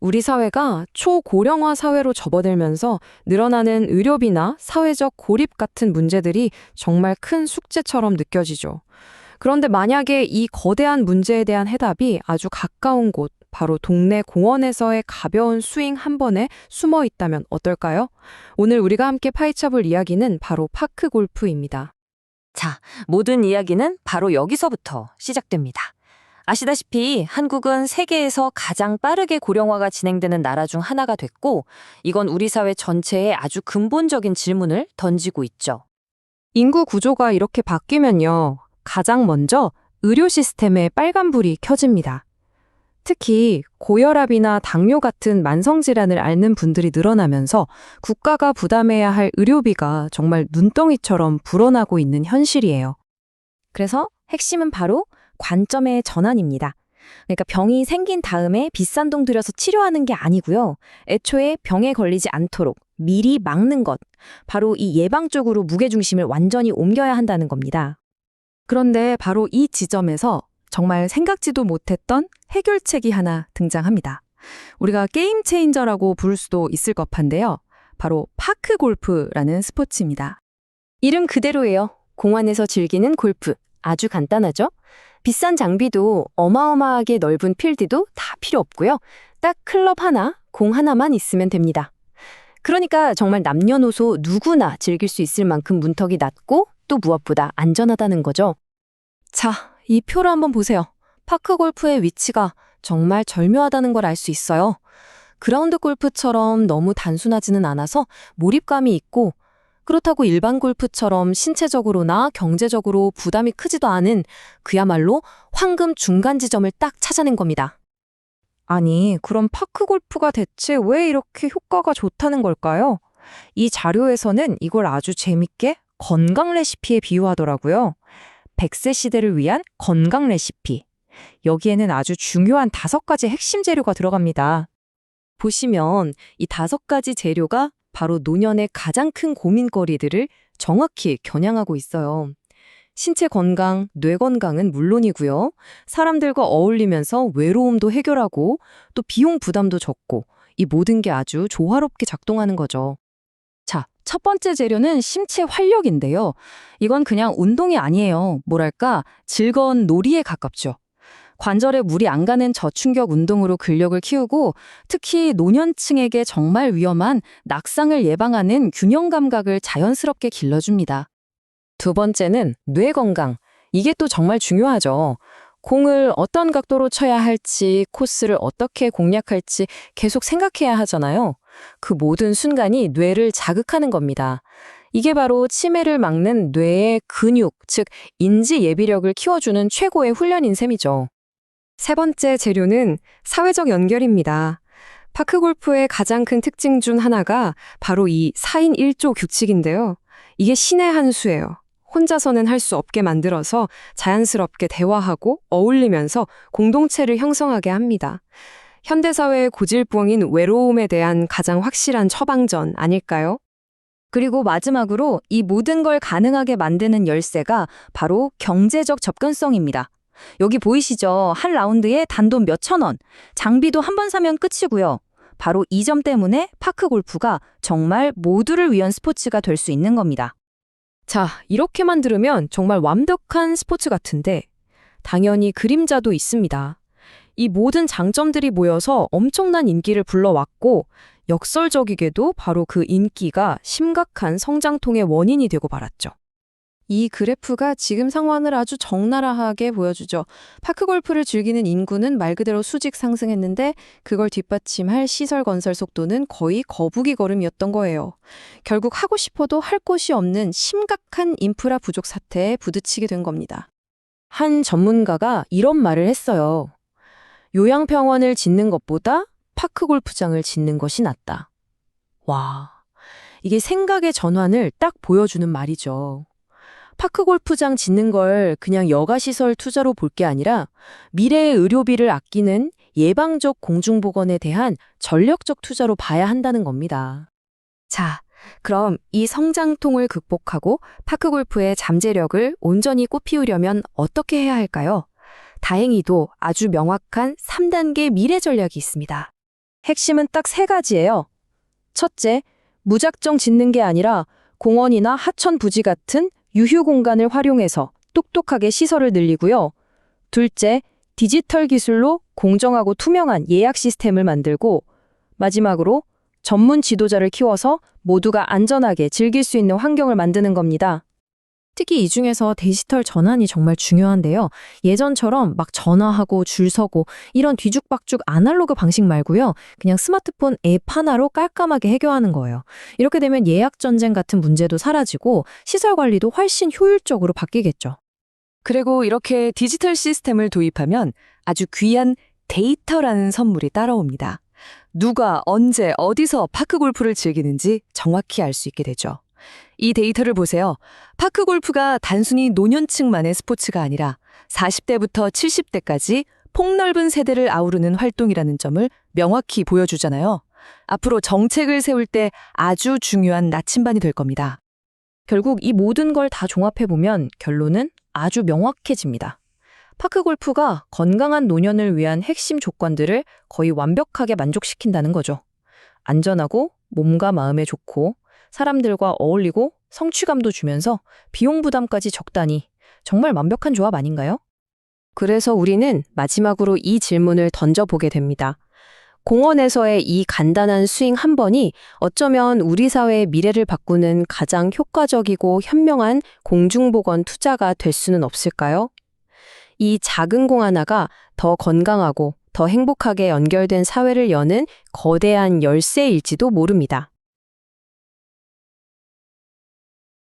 우리 사회가 초고령화 사회로 접어들면서 늘어나는 의료비나 사회적 고립 같은 문제들이 정말 큰 숙제처럼 느껴지죠. 그런데 만약에 이 거대한 문제에 대한 해답이 아주 가까운 곳, 바로 동네 공원에서의 가벼운 스윙 한 번에 숨어 있다면 어떨까요? 오늘 우리가 함께 파헤쳐볼 이야기는 바로 파크 골프입니다. 자, 모든 이야기는 바로 여기서부터 시작됩니다. 아시다시피 한국은 세계에서 가장 빠르게 고령화가 진행되는 나라 중 하나가 됐고, 이건 우리 사회 전체에 아주 근본적인 질문을 던지고 있죠. 인구 구조가 이렇게 바뀌면요, 가장 먼저 의료 시스템에 빨간불이 켜집니다. 특히 고혈압이나 당뇨 같은 만성질환을 앓는 분들이 늘어나면서 국가가 부담해야 할 의료비가 정말 눈덩이처럼 불어나고 있는 현실이에요. 그래서 핵심은 바로 관점의 전환입니다. 그러니까 병이 생긴 다음에 비싼 돈 들여서 치료하는 게 아니고요. 애초에 병에 걸리지 않도록 미리 막는 것, 바로 이 예방 쪽으로 무게중심을 완전히 옮겨야 한다는 겁니다. 그런데 바로 이 지점에서 정말 생각지도 못했던 해결책이 하나 등장합니다. 우리가 게임 체인저라고 부를 수도 있을 법한데요. 바로 파크 골프라는 스포츠입니다. 이름 그대로예요. 공원에서 즐기는 골프. 아주 간단하죠? 비싼 장비도 어마어마하게 넓은 필드도 다 필요 없고요. 딱 클럽 하나, 공 하나만 있으면 됩니다. 그러니까 정말 남녀노소 누구나 즐길 수 있을 만큼 문턱이 낮고 또 무엇보다 안전하다는 거죠. 자, 이 표를 한번 보세요. 파크 골프의 위치가 정말 절묘하다는 걸 알 수 있어요. 그라운드 골프처럼 너무 단순하지는 않아서 몰입감이 있고, 그렇다고 일반 골프처럼 신체적으로나 경제적으로 부담이 크지도 않은 그야말로 황금 중간 지점을 딱 찾아낸 겁니다. 아니, 그럼 파크 골프가 대체 왜 이렇게 효과가 좋다는 걸까요? 이 자료에서는 이걸 아주 재밌게 건강 레시피에 비유하더라고요. 100세 시대를 위한 건강 레시피. 여기에는 아주 중요한 5가지 핵심 재료가 들어갑니다. 보시면 이 5가지 재료가 바로 노년의 가장 큰 고민거리들을 정확히 겨냥하고 있어요. 신체 건강, 뇌 건강은 물론이고요. 사람들과 어울리면서 외로움도 해결하고 또 비용 부담도 적고, 이 모든 게 아주 조화롭게 작동하는 거죠. 자, 첫 번째 재료는 신체 활력인데요. 이건 그냥 운동이 아니에요. 뭐랄까, 즐거운 놀이에 가깝죠. 관절에 무리 안 가는 저충격 운동으로 근력을 키우고, 특히 노년층에게 정말 위험한 낙상을 예방하는 균형 감각을 자연스럽게 길러줍니다. 두 번째는 뇌 건강. 이게 또 정말 중요하죠. 공을 어떤 각도로 쳐야 할지, 코스를 어떻게 공략할지 계속 생각해야 하잖아요. 그 모든 순간이 뇌를 자극하는 겁니다. 이게 바로 치매를 막는 뇌의 근육, 즉 인지 예비력을 키워주는 최고의 훈련인 셈이죠. 세 번째 재료는 사회적 연결입니다. 파크 골프의 가장 큰 특징 중 하나가 바로 이 4인 1조 규칙인데요. 이게 신의 한 수예요. 혼자서는 할 수 없게 만들어서 자연스럽게 대화하고 어울리면서 공동체를 형성하게 합니다. 현대사회의 고질병인 외로움에 대한 가장 확실한 처방전 아닐까요? 그리고 마지막으로 이 모든 걸 가능하게 만드는 열쇠가 바로 경제적 접근성입니다. 여기 보이시죠? 한 라운드에 단돈 몇천 원, 장비도 한 번 사면 끝이고요. 바로 이 점 때문에 파크 골프가 정말 모두를 위한 스포츠가 될 수 있는 겁니다. 자, 이렇게만 들으면 정말 완벽한 스포츠 같은데 당연히 그림자도 있습니다. 이 모든 장점들이 모여서 엄청난 인기를 불러왔고, 역설적이게도 바로 그 인기가 심각한 성장통의 원인이 되고 말았죠. 이 그래프가 지금 상황을 아주 적나라하게 보여주죠. 파크 골프를 즐기는 인구는 말 그대로 수직 상승했는데, 그걸 뒷받침할 시설 건설 속도는 거의 거북이 걸음이었던 거예요. 결국 하고 싶어도 할 곳이 없는 심각한 인프라 부족 사태에 부딪히게 된 겁니다. 한 전문가가 이런 말을 했어요. 요양병원을 짓는 것보다 파크 골프장을 짓는 것이 낫다. 와, 이게 생각의 전환을 딱 보여주는 말이죠. 파크 골프장 짓는 걸 그냥 여가시설 투자로 볼 게 아니라 미래의 의료비를 아끼는 예방적 공중보건에 대한 전력적 투자로 봐야 한다는 겁니다. 자, 그럼 이 성장통을 극복하고 파크 골프의 잠재력을 온전히 꽃피우려면 어떻게 해야 할까요? 다행히도 아주 명확한 3단계 미래 전략이 있습니다. 핵심은 딱 세 가지예요. 첫째, 무작정 짓는 게 아니라 공원이나 하천 부지 같은 유휴 공간을 활용해서 똑똑하게 시설을 늘리고요. 둘째, 디지털 기술로 공정하고 투명한 예약 시스템을 만들고, 마지막으로 전문 지도자를 키워서 모두가 안전하게 즐길 수 있는 환경을 만드는 겁니다. 특히 이 중에서 디지털 전환이 정말 중요한데요. 예전처럼 막 전화하고 줄 서고 이런 뒤죽박죽 아날로그 방식 말고요. 그냥 스마트폰 앱 하나로 깔끔하게 해결하는 거예요. 이렇게 되면 예약 전쟁 같은 문제도 사라지고 시설 관리도 훨씬 효율적으로 바뀌겠죠. 그리고 이렇게 디지털 시스템을 도입하면 아주 귀한 데이터라는 선물이 따라옵니다. 누가 언제 어디서 파크 골프를 즐기는지 정확히 알 수 있게 되죠. 이 데이터를 보세요. 파크 골프가 단순히 노년층만의 스포츠가 아니라 40대부터 70대까지 폭넓은 세대를 아우르는 활동이라는 점을 명확히 보여주잖아요. 앞으로 정책을 세울 때 아주 중요한 나침반이 될 겁니다. 결국 이 모든 걸 다 종합해보면 결론은 아주 명확해집니다. 파크 골프가 건강한 노년을 위한 핵심 조건들을 거의 완벽하게 만족시킨다는 거죠. 안전하고 몸과 마음에 좋고 사람들과 어울리고 성취감도 주면서 비용 부담까지 적다니 정말 완벽한 조합 아닌가요? 그래서 우리는 마지막으로 이 질문을 던져보게 됩니다. 공원에서의 이 간단한 스윙 한 번이 어쩌면 우리 사회의 미래를 바꾸는 가장 효과적이고 현명한 공중보건 투자가 될 수는 없을까요? 이 작은 공 하나가 더 건강하고 더 행복하게 연결된 사회를 여는 거대한 열쇠일지도 모릅니다.